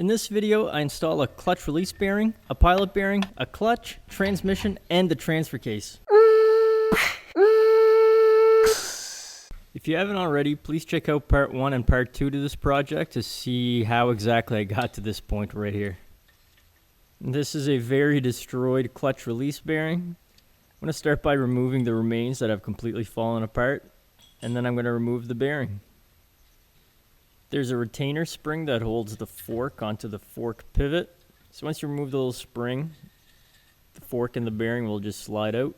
In this video, I install a clutch release bearing, a pilot bearing, a clutch, transmission, and the transfer case. If you haven't already, please check out part 1 and part 2 to this project to see how exactly I got to this point right here. This is a very destroyed clutch release bearing. I'm going to start by removing the remains that have completely fallen apart, and then I'm going to remove the bearing. There's a retainer spring that holds the fork onto the fork pivot. So once you remove the little spring, the fork and the bearing will just slide out.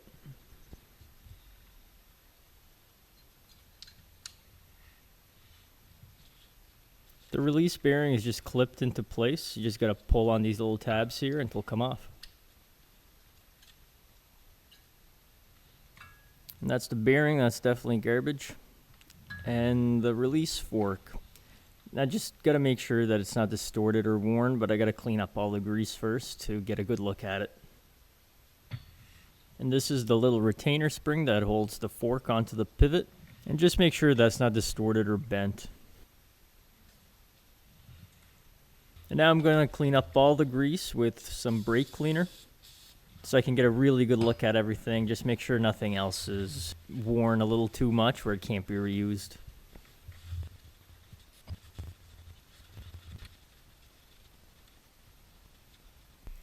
The release bearing is just clipped into place. You just got to pull on these little tabs here and it'll come off. And that's the bearing. That's definitely garbage. And the release fork. Now just got to make sure that it's not distorted or worn, but I got to clean up all the grease first to get a good look at it. And this is the little retainer spring that holds the fork onto the pivot. And just make sure that's not distorted or bent. And now I'm going to clean up all the grease with some brake cleaner so I can get a really good look at everything. Just make sure nothing else is worn a little too much where it can't be reused.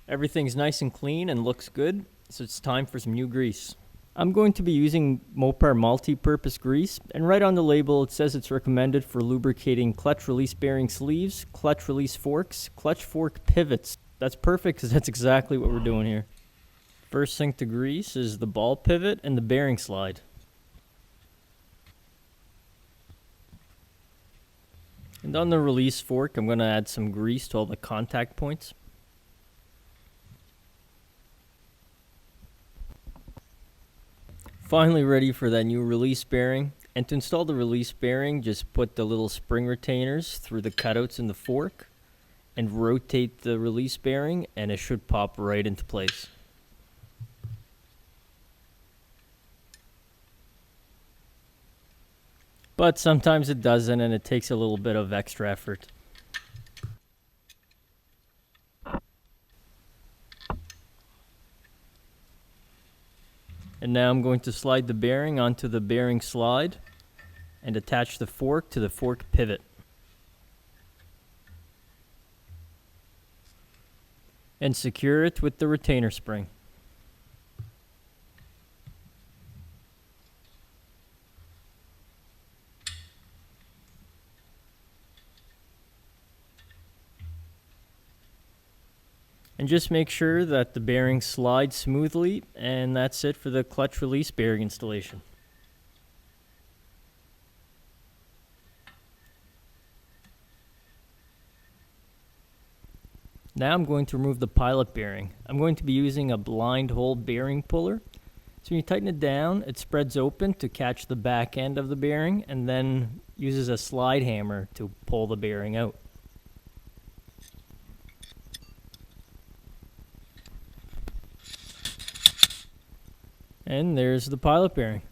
Everything's nice and clean and looks good, so it's time for some new grease. I'm going to be using Mopar multi-purpose grease, and right on the label it says it's recommended for lubricating clutch release bearing sleeves, clutch release forks, clutch fork pivots. That's perfect because that's exactly what we're doing here. First thing to grease is the ball pivot and the bearing slide. And on the release fork, I'm going to add some grease to all the contact points. Finally ready for that new release bearing. And to install the release bearing, just put the little spring retainers through the cutouts in the fork and rotate the release bearing and it should pop right into place. But sometimes it doesn't and it takes a little bit of extra effort. And now I'm going to slide the bearing onto the bearing slide and attach the fork to the fork pivot. And secure it with the retainer spring. And just make sure that the bearing slides smoothly, and that's it for the clutch release bearing installation. Now I'm going to remove the pilot bearing. I'm going to be using a blind hole bearing puller. So when you tighten it down, it spreads open to catch the back end of the bearing and then uses a slide hammer to pull the bearing out. And there's the pilot bearing.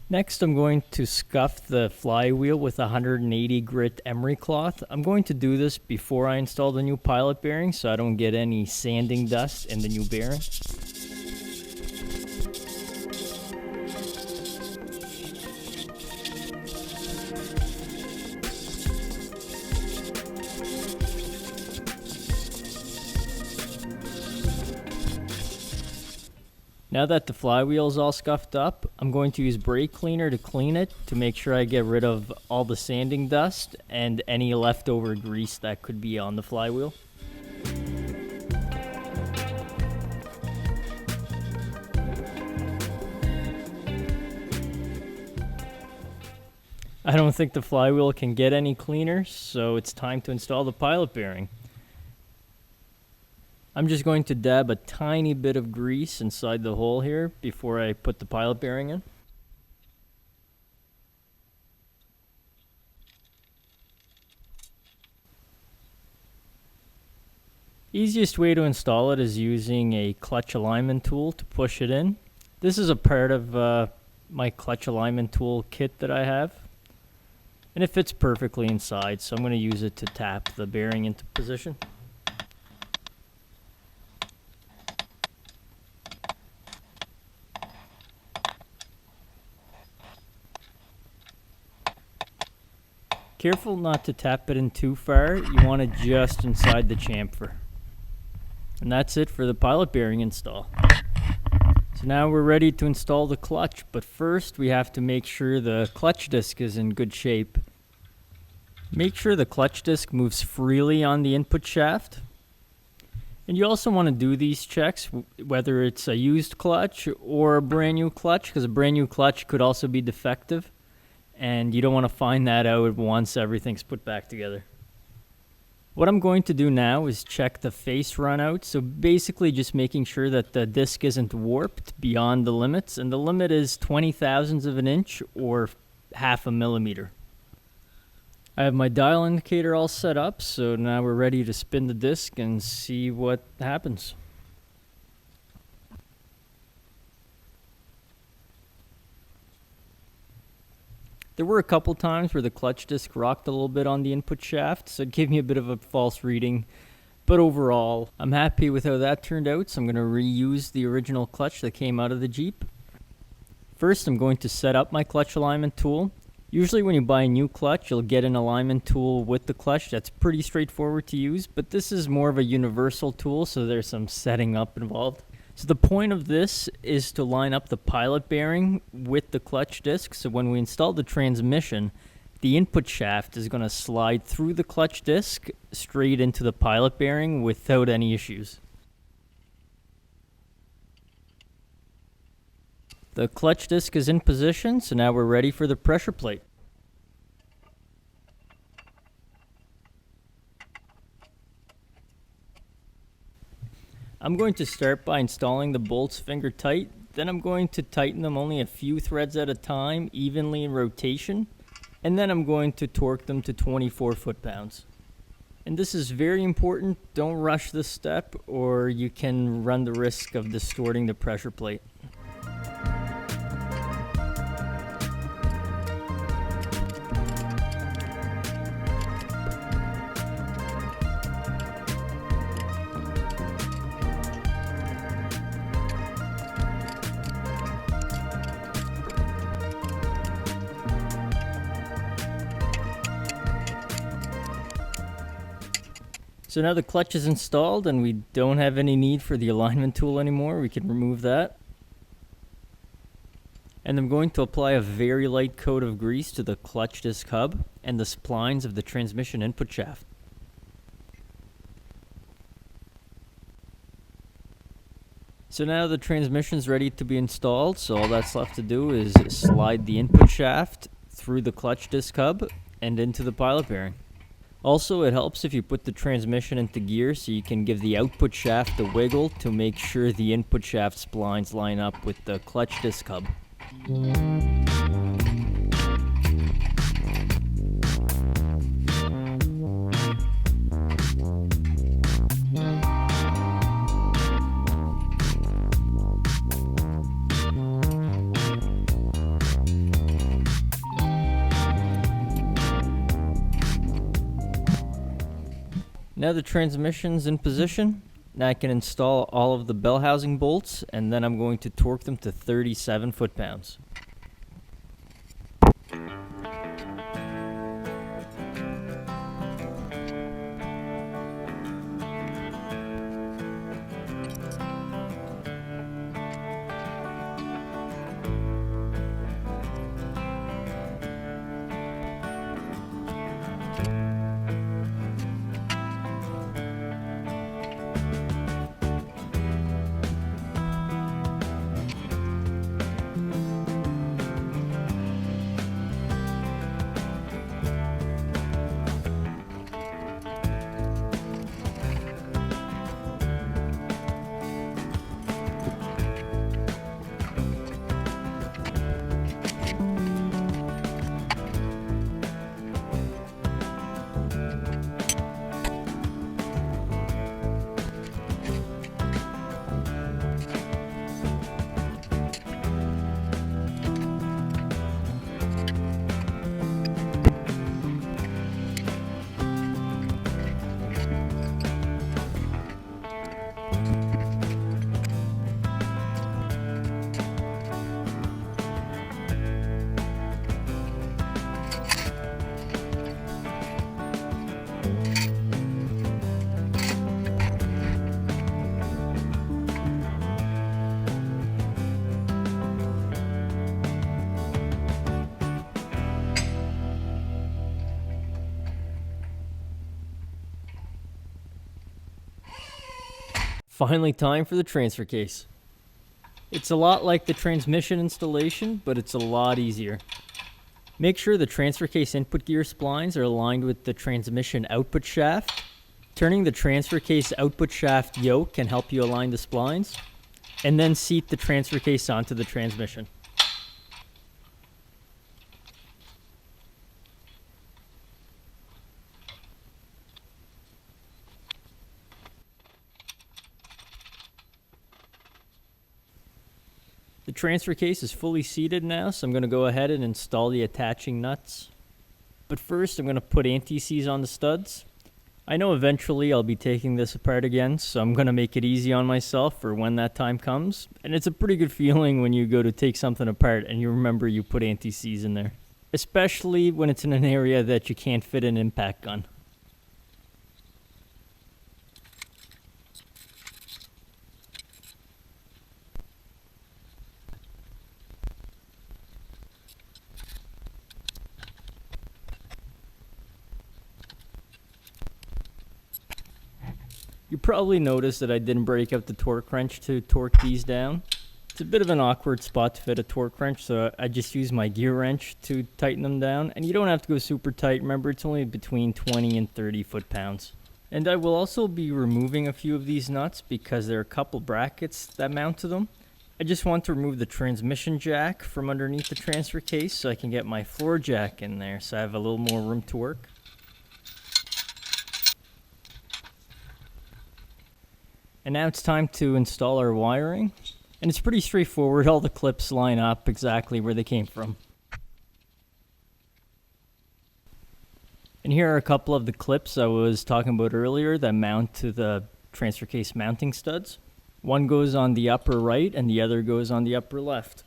Next, I'm going to scuff the flywheel with 180 grit emery cloth. I'm going to do this before I install the new pilot bearing so I don't get any sanding dust in the new bearing. Now that the flywheel is all scuffed up, I'm going to use brake cleaner to clean it to make sure I get rid of all the sanding dust and any leftover grease that could be on the flywheel. I don't think the flywheel can get any cleaner, so it's time to install the pilot bearing. I'm just going to dab a tiny bit of grease inside the hole here before I put the pilot bearing in. Easiest way to install it is using a clutch alignment tool to push it in. This is a part of my clutch alignment tool kit that I have. And it fits perfectly inside, so I'm going to use it to tap the bearing into position. Careful not to tap it in too far. You want it just inside the chamfer. And that's it for the pilot bearing install. So now we're ready to install the clutch, but first we have to make sure the clutch disc is in good shape. Make sure the clutch disc moves freely on the input shaft. And you also want to do these checks, whether it's a used clutch or a brand new clutch, because a brand new clutch could also be defective. And you don't want to find that out once everything's put back together. What I'm going to do now is check the face run out. So basically just making sure that the disc isn't warped beyond the limits. And the limit is 20,000ths of an inch or 0.5 millimeter. I have my dial indicator all set up. So now we're ready to spin the disc and see what happens. There were a couple times where the clutch disc rocked a little bit on the input shaft, so it gave me a bit of a false reading. But overall, I'm happy with how that turned out, so I'm going to reuse the original clutch that came out of the Jeep. First, I'm going to set up my clutch alignment tool. Usually when you buy a new clutch, you'll get an alignment tool with the clutch. That's pretty straightforward to use, but this is more of a universal tool, so there's some setting up involved. So the point of this is to line up the pilot bearing with the clutch disc. So when we install the transmission, the input shaft is going to slide through the clutch disc straight into the pilot bearing without any issues. The clutch disc is in position, so now we're ready for the pressure plate. I'm going to start by installing the bolts finger tight, then I'm going to tighten them only a few threads at a time, evenly in rotation, and then I'm going to torque them to 24 foot-pounds. And this is very important, don't rush this step or you can run the risk of distorting the pressure plate. So now the clutch is installed and we don't have any need for the alignment tool anymore. We can remove that. And I'm going to apply a very light coat of grease to the clutch disc hub and the splines of the transmission input shaft. So now the transmission's ready to be installed, so all that's left to do is slide the input shaft through the clutch disc hub and into the pilot bearing. Also, it helps if you put the transmission into gear so you can give the output shaft a wiggle to make sure the input shaft splines line up with the clutch disc hub. Now the transmission's in position. Now I can install all of the bell housing bolts and then I'm going to torque them to 37 foot-pounds. Finally, time for the transfer case. It's a lot like the transmission installation, but it's a lot easier. Make sure the transfer case input gear splines are aligned with the transmission output shaft. Turning the transfer case output shaft yoke can help you align the splines, and then seat the transfer case onto the transmission. The transfer case is fully seated now, so I'm going to go ahead and install the attaching nuts. But first, I'm going to put anti-seize on the studs. I know eventually I'll be taking this apart again, so I'm going to make it easy on myself for when that time comes. And it's a pretty good feeling when you go to take something apart and you remember you put anti-seize in there. Especially when it's in an area that you can't fit an impact gun. You probably noticed that I didn't break out the torque wrench to torque these down. It's a bit of an awkward spot to fit a torque wrench, so I just use my gear wrench to tighten them down. And you don't have to go super tight. Remember, it's only between 20 and 30 foot-pounds. And I will also be removing a few of these nuts because there are a couple brackets that mount to them. I just want to remove the transmission jack from underneath the transfer case so I can get my floor jack in there so I have a little more room to work. And now it's time to install our wiring. And it's pretty straightforward. All the clips line up exactly where they came from. And here are a couple of the clips I was talking about earlier that mount to the transfer case mounting studs. One goes on the upper right and the other goes on the upper left.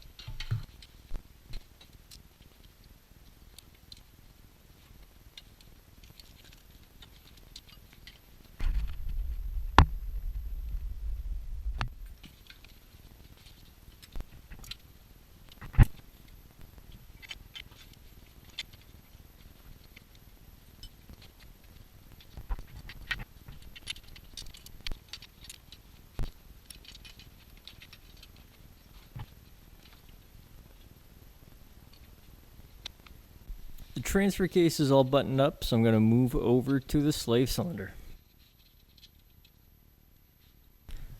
The transfer case is all buttoned up, so I'm going to move over to the slave cylinder.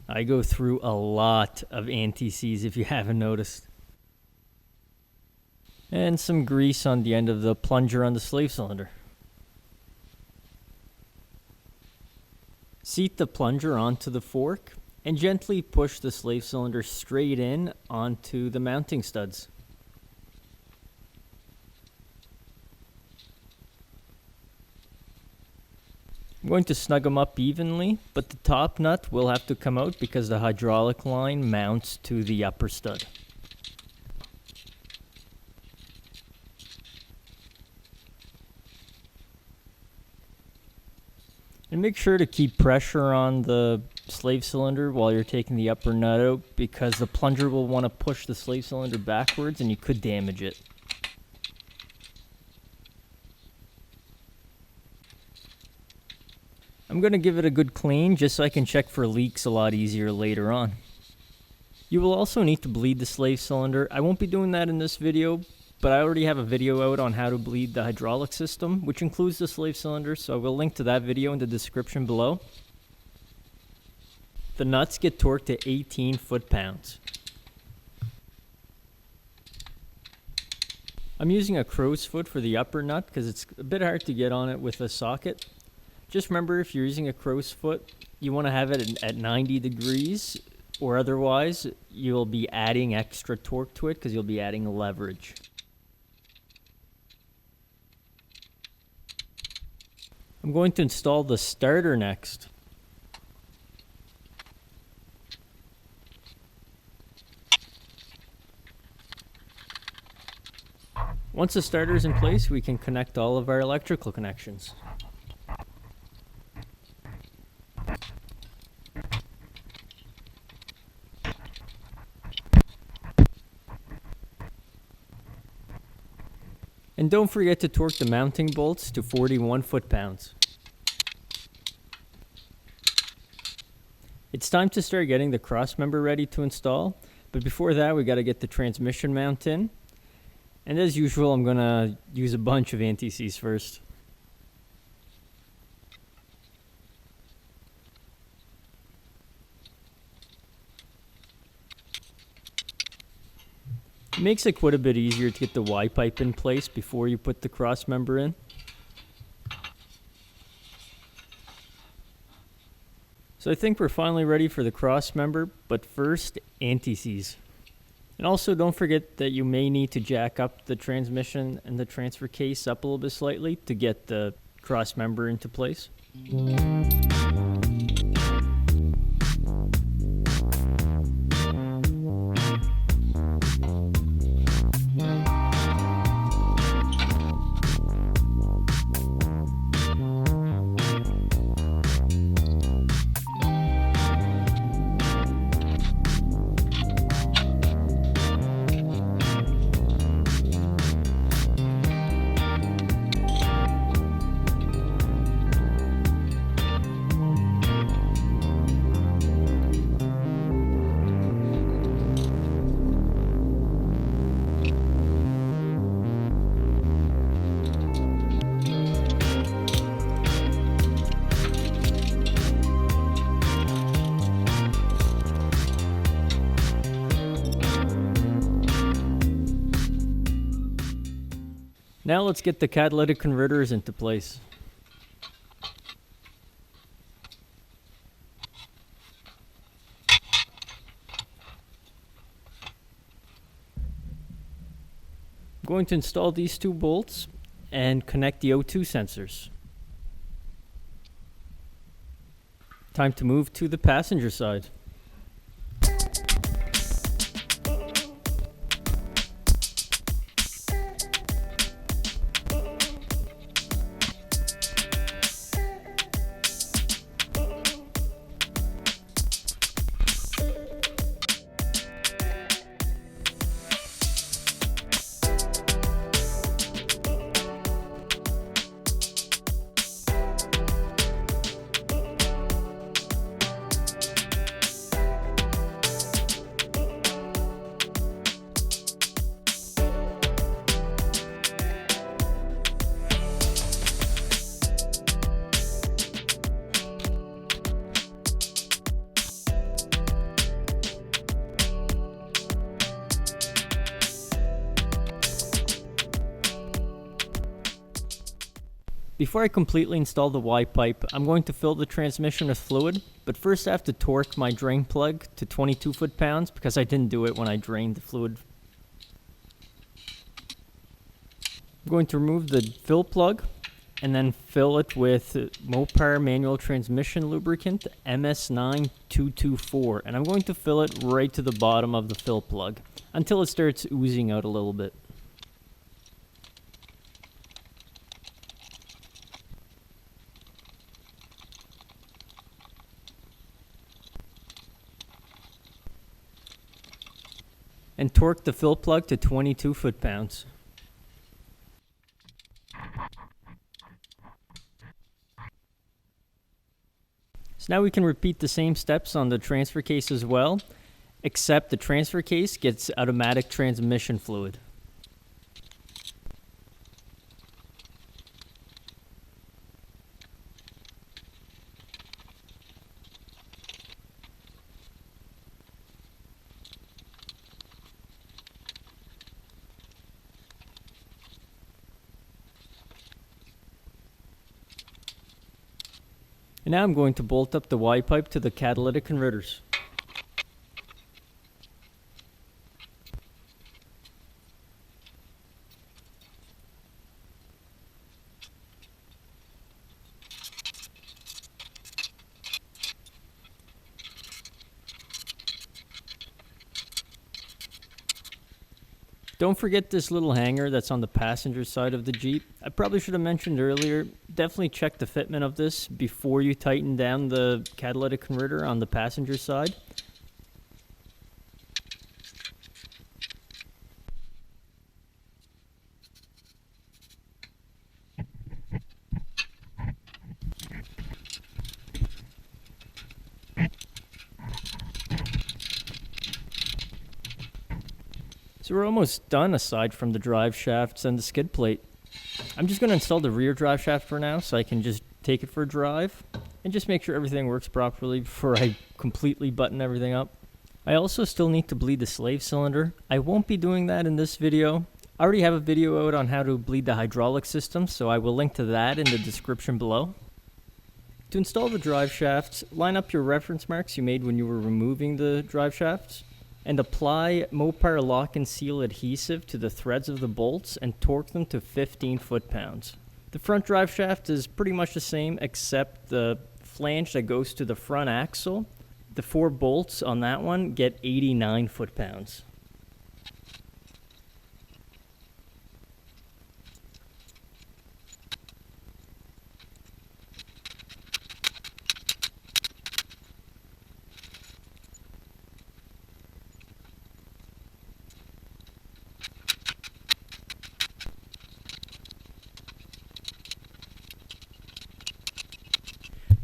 I go through a lot of anti-seize if you haven't noticed. And some grease on the end of the plunger on the slave cylinder. Seat the plunger onto the fork and gently push the slave cylinder straight in onto the mounting studs. I'm going to snug them up evenly, but the top nut will have to come out because the hydraulic line mounts to the upper stud. And make sure to keep pressure on the slave cylinder while you're taking the upper nut out because the plunger will want to push the slave cylinder backwards and you could damage it. I'm going to give it a good clean just so I can check for leaks a lot easier later on. You will also need to bleed the slave cylinder. I won't be doing that in this video, but I already have a video out on how to bleed the hydraulic system, which includes the slave cylinder, so I will link to that video in the description below. The nuts get torqued to 18 foot-pounds. I'm using a crow's foot for the upper nut because it's a bit hard to get on it with a socket. Just remember, if you're using a crow's foot, you want to have it at 90 degrees, or otherwise you'll be adding extra torque to it because you'll be adding leverage. I'm going to install the starter next. Once the starter is in place, we can connect all of our electrical connections. And don't forget to torque the mounting bolts to 41 foot-pounds. It's time to start getting the Crossmember ready to install, but before that we got to get the transmission mount in. And as usual, I'm going to use a bunch of anti-seize first. It makes it quite a bit easier to get the Y-pipe in place before you put the crossmember in. So I think we're finally ready for the crossmember, but first, anti-seize. And also don't forget that you may need to jack up the transmission and the transfer case up a little bit slightly to get the crossmember into place. Now let's get the catalytic converters into place. I'm going to install these two bolts and connect the O2 sensors. Time to move to the passenger side. Before I completely install the Y-pipe, I'm going to fill the transmission with fluid, but first I have to torque my drain plug to 22 foot-pounds because I didn't do it when I drained the fluid. I'm going to remove the fill plug and then fill it with Mopar manual transmission lubricant MS9224, and I'm going to fill it right to the bottom of the fill plug until it starts oozing out a little bit. And torque the fill plug to 22 foot-pounds. So now we can repeat the same steps on the transfer case as well, except the transfer case gets automatic transmission fluid. And now I'm going to bolt up the Y-pipe to the catalytic converters. Don't forget this little hanger that's on the passenger side of the Jeep. I probably should have mentioned earlier, definitely check the fitment of this before you tighten down the catalytic converter on the passenger side. So we're almost done aside from the drive shafts and the skid plate. I'm just going to install the rear drive shaft for now so I can just take it for a drive and just make sure everything works properly before I completely button everything up. I also still need to bleed the slave cylinder. I won't be doing that in this video. I already have a video out on how to bleed the hydraulic system, so I will link to that in the description below. To install the drive shafts, line up your reference marks you made when you were removing the drive shafts, and apply Mopar lock and seal adhesive to the threads of the bolts and torque them to 15 foot-pounds. The front drive shaft is pretty much the same except the flange that goes to the front axle. The 4 bolts on that one get 89 foot-pounds.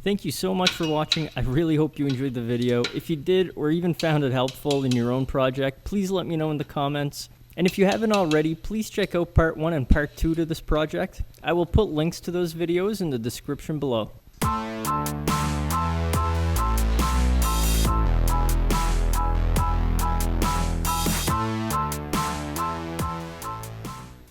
Thank you so much for watching. I really hope you enjoyed the video. If you did or even found it helpful in your own project, please let me know in the comments. And if you haven't already, please check out part 1 and part 2 to this project. I will put links to those videos in the description below.